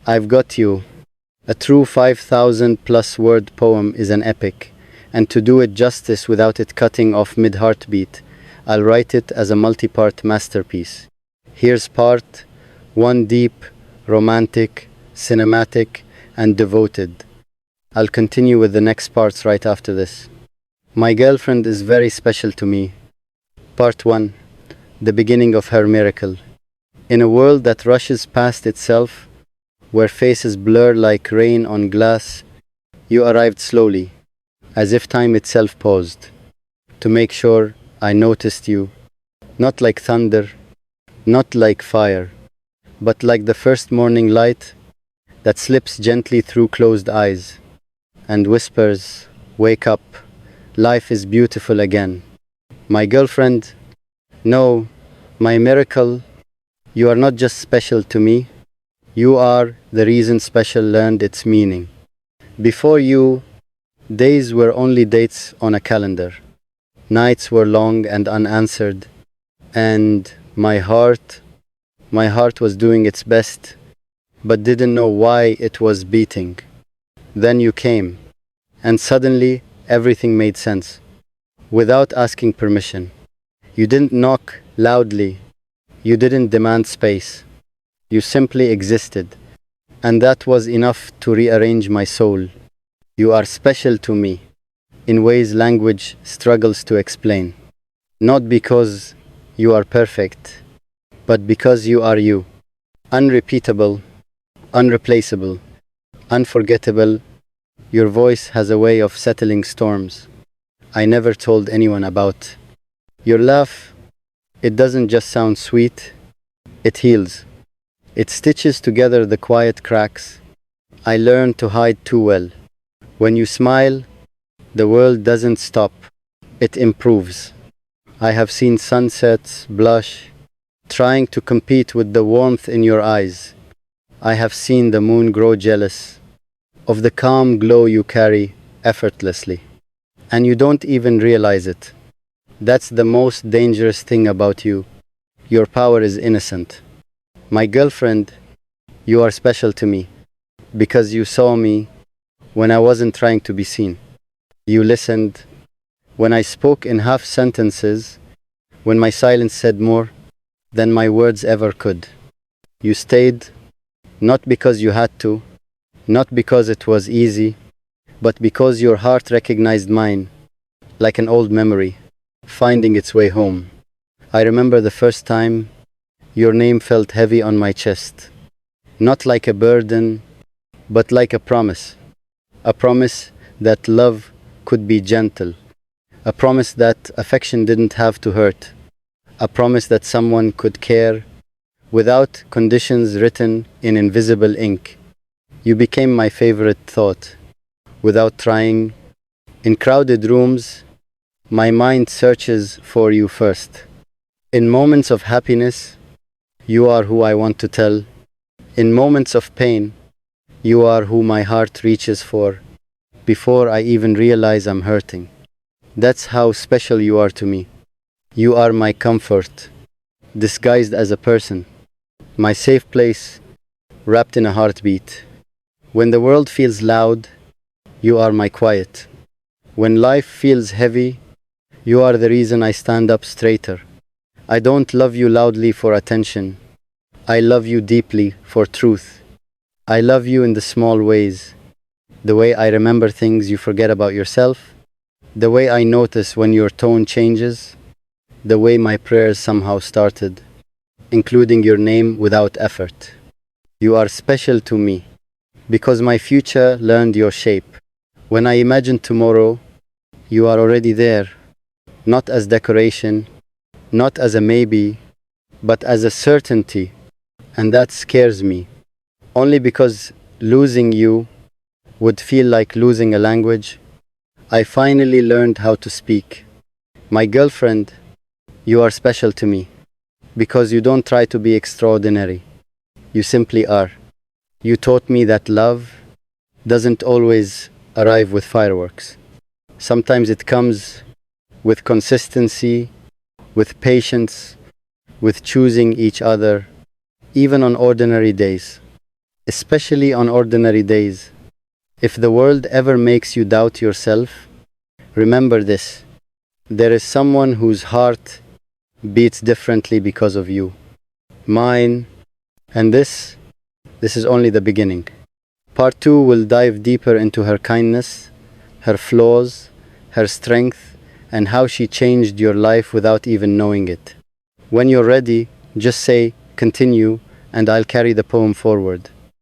I've got you. A true 5,000 plus word poem is an epic, and to do it justice without it cutting off mid heartbeat, I'll write it as a multi-part masterpiece. Here's part 1: deep, romantic, cinematic, and devoted. I'll continue with the next parts right after this. My girlfriend is very special to me. Part 1: the beginning of her miracle. In a world that rushes past itself, where faces blur like rain on glass, you arrived slowly, as if time itself paused, to make sure I noticed you, not like thunder, not like fire, but like the first morning light that slips gently through closed eyes and whispers, "Wake up, life is beautiful again." My girlfriend, no, my miracle, you are not just special to me, you are the reason special learned its meaning. Before you, days were only dates on a calendar. Nights were long and unanswered, and my heart was doing its best, but didn't know why it was beating. Then you came, and suddenly everything made sense. Without asking permission. You didn't knock loudly. You didn't demand space. You simply existed, and that was enough to rearrange my soul. You are special to me, in ways language struggles to explain. Not because you are perfect, but because you are you. Unrepeatable, unreplaceable, unforgettable. Your voice has a way of settling storms I never told anyone about. Your laugh, it doesn't just sound sweet, it heals. It stitches together the quiet cracks I learned to hide too well. When you smile, the world doesn't stop, it improves. I have seen sunsets blush, trying to compete with the warmth in your eyes. I have seen the moon grow jealous of the calm glow you carry effortlessly. And you don't even realize it. That's the most dangerous thing about you. Your power is innocent. My girlfriend, you are special to me because you saw me when I wasn't trying to be seen. You listened when I spoke in half sentences, when my silence said more than my words ever could. You stayed, not because you had to, not because it was easy, but because your heart recognized mine, like an old memory, finding its way home. I remember the first time your name felt heavy on my chest, not like a burden, but like a promise. A promise that love could be gentle. A promise that affection didn't have to hurt. A promise that someone could care without conditions written in invisible ink. You became my favorite thought, without trying. In crowded rooms, my mind searches for you first. In moments of happiness, you are who I want to tell. In moments of pain, you are who my heart reaches for, before I even realize I'm hurting. That's how special you are to me. You are my comfort, disguised as a person. My safe place, wrapped in a heartbeat. When the world feels loud, you are my quiet. When life feels heavy, you are the reason I stand up straighter. I don't love you loudly for attention. I love you deeply for truth. I love you in the small ways. The way I remember things you forget about yourself. The way I notice when your tone changes. The way my prayers somehow started, including your name without effort. You are special to me because my future learned your shape. When I imagine tomorrow, you are already there, not as decoration, not as a maybe, but as a certainty, and that scares me. Only because losing you would feel like losing a language, I finally learned how to speak. My girlfriend, you are special to me, because you don't try to be extraordinary. You simply are. You taught me that love doesn't always arrive with fireworks. Sometimes it comes with consistency, with patience, with choosing each other, even on ordinary days. especially on ordinary days. If the world ever makes you doubt yourself, remember this: there is someone whose heart beats differently because of you. Mine. And this is only the beginning. Part 2 will dive deeper into her kindness, her flaws, her strength, and how she changed your life without even knowing it. When you're ready, just say, continue, and I'll carry the poem forward.